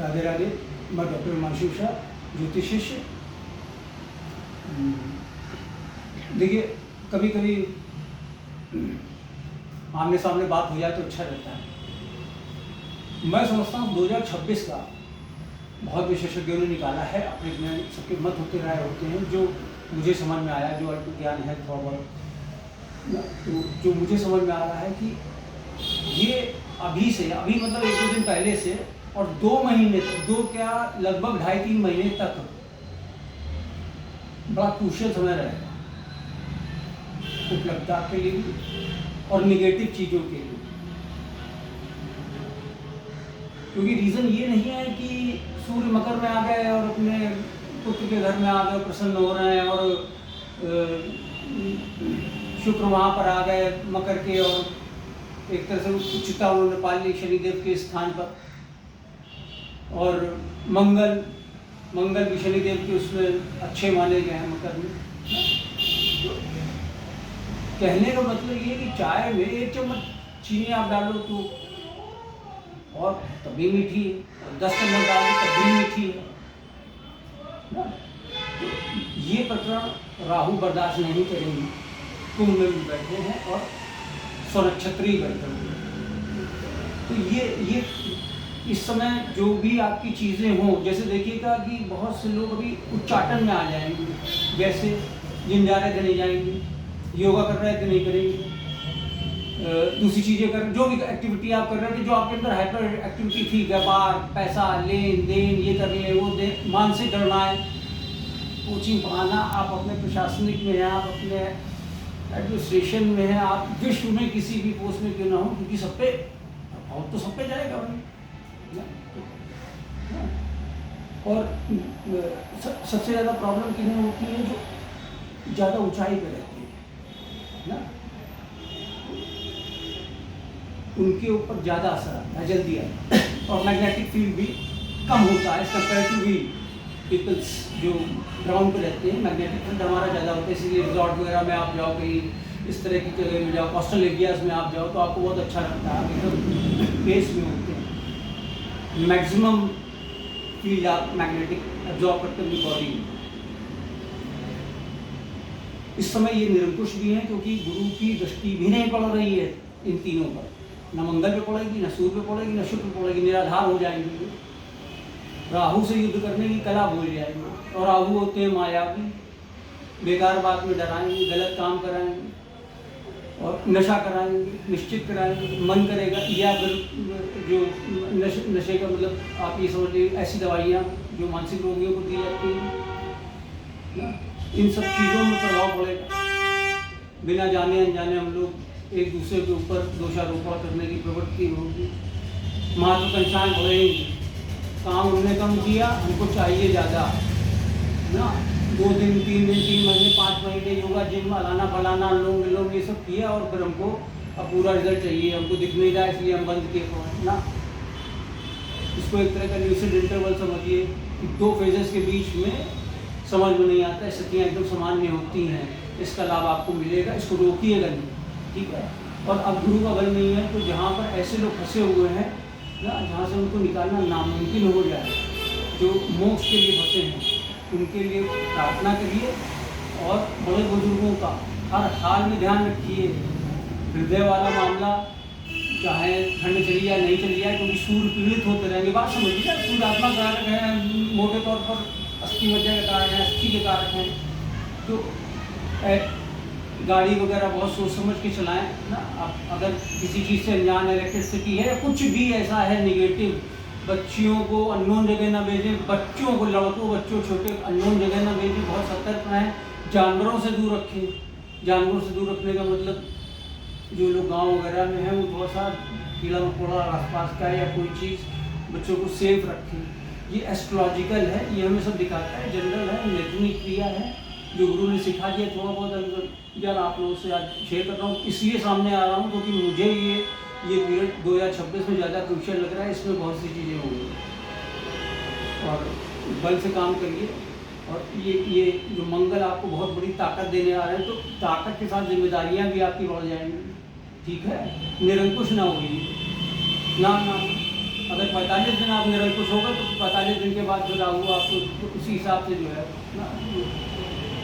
राधे राधे। मैं डॉक्टर हिमांशु शाह, ज्योतिष शिष्य। देखिए, कभी कभी आमने सामने बात हो जाए तो अच्छा रहता है। मैं समझता हूँ 2026 का बहुत विशेषज्ञों ने निकाला है, अपने अपने सबके मत होते राय होते हैं। जो मुझे समझ में आया, जो अल्प ज्ञान है थोड़ा बहुत, तो जो मुझे समझ में आ रहा है कि ये अभी से, अभी मतलब 1-2 दिन पहले से और 2 महीने तक, लगभग 2.5-3 महीने तक बड़ा क्रूशियल समय रहेगा उपलब्धता के लिए भी और निगेटिव चीज़ों के लिए। क्योंकि रीज़न ये नहीं है कि सूर्य मकर में आ गए और अपने पुत्र के घर में आ गए, प्रसन्न हो रहे हैं, और शुक्र वहाँ पर आ गए मकर के, और एक तरह से उच्चता उन्होंने पा ली शनिदेव के स्थान पर, और मंगल भी शनिदेव के उसमें अच्छे माने गए हैं मकर में। तो कहने का मतलब ये कि चाय में 1 चम्मच चीनी आप डालो तो और तभी मीठी है, 10 चम्मच डालो तब भी मीठी है ना। तो ये प्रकरण राहु बर्दाश्त नहीं करेंगे। कुंभ में भी बैठे हैं और स्वनक्षत्री बैठे हुए हैं। तो ये इस समय जो भी आपकी चीज़ें हों, जैसे देखिएगा कि बहुत से लोग अभी उच्चाटन में आ जाएंगे, जैसे जिम जा रहे थे नहीं जाएंगे, योगा कर रहे थे नहीं करेंगे, दूसरी चीज़ें कर, जो भी एक्टिविटी आप कर रहे थे, जो आपके अंदर हाइपर एक्टिविटी थी, व्यापार, पैसा, लेन देन, ये कर ले वो दे, मानसिक गणनाएं, कोचिंग पढ़ाना, आप अपने प्रशासनिक में हैं, आप अपने एडमिनिस्ट्रेशन में हैं, आप विश्व में किसी भी पोस्ट में क्यों ना हो, क्योंकि सब पे प्रभाव तो सब पे जाएगा भाई। और सबसे ज़्यादा प्रॉब्लम किन्हें होती है? जो ज़्यादा ऊंचाई पे रहती है ना, उनके ऊपर ज़्यादा असर आता है, जल्दी आता है, और मैग्नेटिक फील्ड भी कम होता है कंपैरेटिवली पीपल्स जो ग्राउंड पे रहते हैं। मैग्नेटिक फील्ड हमारा ज़्यादा होता है, इसलिए रिजॉर्ट वगैरह में आप जाओ, कहीं इस तरह की जगह में जाओ, कोस्टल एरियाज में आप जाओ तो आपको बहुत अच्छा लगता है, एकदम बेस में होते हैं। मैक्सिमम फील्ड आप मैग्नेटिक एब्जॉर्ब करते हैं बॉडी में। इस समय ये निरंकुश भी है, क्योंकि गुरु की दृष्टि भी नहीं पड़ रही है इन तीनों पर, न मंगल पे पड़ेगी, न सूर्य पे पड़ेगी, न शुक्र पे पड़ेगी, निराधार हो जाएंगे। राहु से युद्ध करने की कला भूल जाएंगे, और राहु होते हैं मायावी, बेकार बात में डराएंगे, गलत काम कराएंगे और नशा कराएंगे, निश्चित कराएंगे, मन करेगा, या फिर जो नशे का मतलब आप ये समझ लीजिए ऐसी दवाइयाँ जो मानसिक रोगियों को दी जाती हैं, इन सब चीज़ों में प्रभाव पड़ेगा। बिना जाने अनजाने हम लोग एक दूसरे के ऊपर दोषारोपण करने की प्रवृत्ति होगी, महत्वाकांक्षाएं बढ़ेंगी, काम हमने कम किया, हमको चाहिए ज़्यादा ना, 2 दिन 3 दिन 3 महीने 5 महीने योगा जिम अलाना फलाना अनुलोम विलोम ये सब किया, और फिर हमको अब पूरा रिजल्ट चाहिए, हमको दिख नहीं रहा इसलिए हम बंद किए ना। इसको एक तरह का ल्यूसिड इंटरवल समझिए कि 2 फेजेस के बीच में समझ में नहीं आता है, स्थितियाँ एकदम सामान्य होती हैं, इसका लाभ आपको मिलेगा, इसको रोकिएगा नहीं, ठीक है। और अब गुरु का बल नहीं है, तो जहाँ पर ऐसे लोग फंसे हुए हैं ना, जहाँ से उनको निकालना नामुमकिन हो जाए, जो मोक्ष के लिए फंसे हैं, उनके लिए प्रार्थना करिए, और बड़े बुजुर्गों का हर हाल में ध्यान रखिए। हृदय वाला मामला चाहे ठंड चली जाए नहीं चली जाए, क्योंकि सूर्य पीड़ित होते रहेंगे। बात समझिए, सूर्य आत्मा कारक है, मोटे तौर पर अस्थि मज्जा के कारक हैं, अस्थि के कारक हैं। तो गाड़ी वगैरह बहुत सोच समझ के चलाएं ना। आप अगर किसी चीज़ से अनजान, इलेक्ट्रिसिटी है या कुछ भी ऐसा है निगेटिव, बच्चियों को अननोन जगह ना भेजें, बच्चों को, लड़कों बच्चों छोटे अननोन जगह ना भेजें, बहुत सतर्क रहें। जानवरों से दूर रखें। जानवरों से दूर रखने का मतलब जो लोग गांव वगैरह में हैं, वो थोड़ा सा कीड़ा मकोड़ा आसपास का या कोई चीज़, बच्चों को सेफ रखें। ये एस्ट्रोलॉजिकल है, ये हमें सब दिखाता है, जनरल है, नेतृत्व क्रिया है, जो गुरु ने सिखा दिया। थोड़ा बहुत ज्ञान आप लोगों से आज शेयर कर रहा हूँ, इसलिए सामने आ रहा हूँ क्योंकि मुझे ये पीरियड 2026 में ज़्यादा क्रूशियल लग रहा है। इसमें बहुत सी चीज़ें होंगी, और बल से काम करिए। और ये जो मंगल आपको बहुत बड़ी ताकत देने आ रहे हैं, तो ताकत के साथ जिम्मेदारियां भी आपकी बढ़ जाएंगी, ठीक है। निरंकुश ना होगी ना, अगर 45 दिन आप निरंकुश होगा तो 45 दिन के बाद जो राहु आपको उसी हिसाब से जो है ना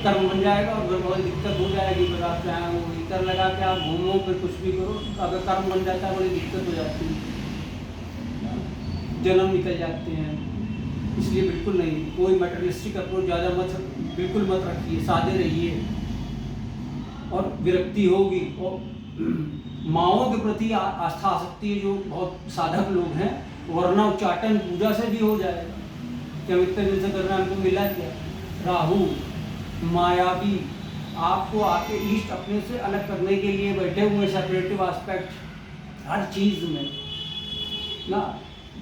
कर्म बन जाएगा और फिर बहुत दिक्कत हो जाएगी। फिर आप चाहें वो इतर लगा के आप घूमो फिर कुछ भी करो, अगर कर्म बन जाता है बड़ी दिक्कत हो जाती है, जन्म निकल जाते हैं। इसलिए बिल्कुल नहीं, कोई मटेरियलिस्टिक अप्रोच ज़्यादा बिल्कुल मत रखिए, सादे रहिए। और विरक्ति होगी और माओं के प्रति आस्था आ सकती है जो बहुत साधक लोग हैं, वरना उच्चाटन पूजा से भी हो जाएगा कि हम इतने दिन से कर रहे हैं, हमको मिला क्या। राहु मायावी आपको आपके इष्ट अपने से अलग करने के लिए बैठे हुए, सेपरेटिव एस्पेक्ट हर चीज़ में ना।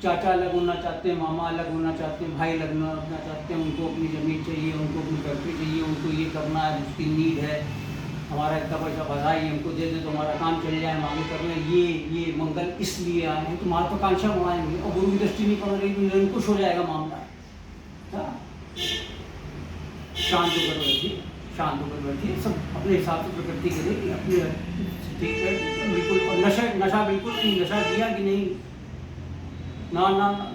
चाचा अलग होना चाहते हैं, मामा अलग होना चाहते हैं, भाई अलग होना चाहते हैं, उनको अपनी ज़मीन चाहिए, उनको अपनी फैक्ट्री चाहिए, उनको ये करना है, उसकी नीड है, हमारा इतना पैसा बधाई हमको दे दे तो हमारा काम चल जाए, हम आगे कर रहे हैं, ये मंगल इसलिए आए हैं, तो महत्वाकांक्षा बढ़ाएंगे और गुरु की दृष्टि नहीं पड़ रही तो निरंकुश हो जाएगा मामला। शांत होकर बैठिए, शांत होकर बैठिए, सब अपने हिसाब से प्रकृति करेगी अपने, ठीक है बिल्कुल। और नशा बिल्कुल नहीं, नशा किया कि नहीं, ना ना ना,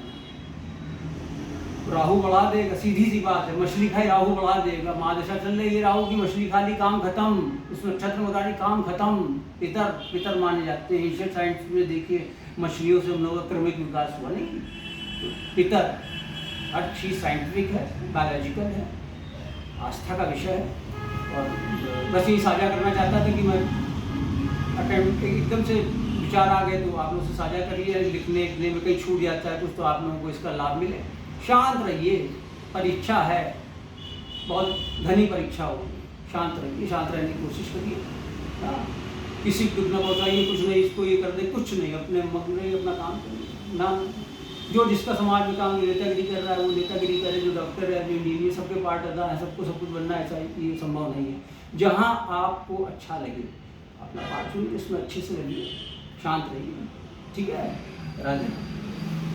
राहु बढ़ा देगा, सीधी सी बात है, मछली खाई राहु बढ़ा देगा। महादशा चल रही है राहु की, मछली खा ली काम खत्म, उस नक्षत्र में गाड़ी काम खत्म। पितर माने जाते हैं एशियन साइंस में, देखिए मछलियों से हम लोग का क्रमिक विकास हुआ नहीं, तो पितर हर चीज़ साइंटिफिक है, बायोलॉजिकल है, आस्था का विषय है। और बस ये साझा करना चाहता था कि मैं अटेम्प्ट एकदम से विचार आ गए तो आप लोग से साझा करिए, लिखने में कहीं छूट जाता है कुछ तो आप लोगों को इसका लाभ मिले। शांत रहिए, परीक्षा है, बहुत घनी परीक्षा होगी, शांत रहिए, शांत रहने की कोशिश करिए, किसी को दुख न पहुँचाइए, कुछ नहीं इसको ये कर दे, कुछ नहीं, अपने मग्न रहिए, अपना काम करिए ना। जो जिसका समाज में काम नेतागिरी कर रहा है वो नेतागिरी करे, जो डॉक्टर है, जो इंजीनियर, सबके पार्ट अदा है, सबको सब कुछ बनना ऐसा ये संभव नहीं है। जहाँ आपको अच्छा लगे अपना पार्ट चुनिए, इसमें अच्छे से रहिए, शांत रहिए, ठीक है। राधे।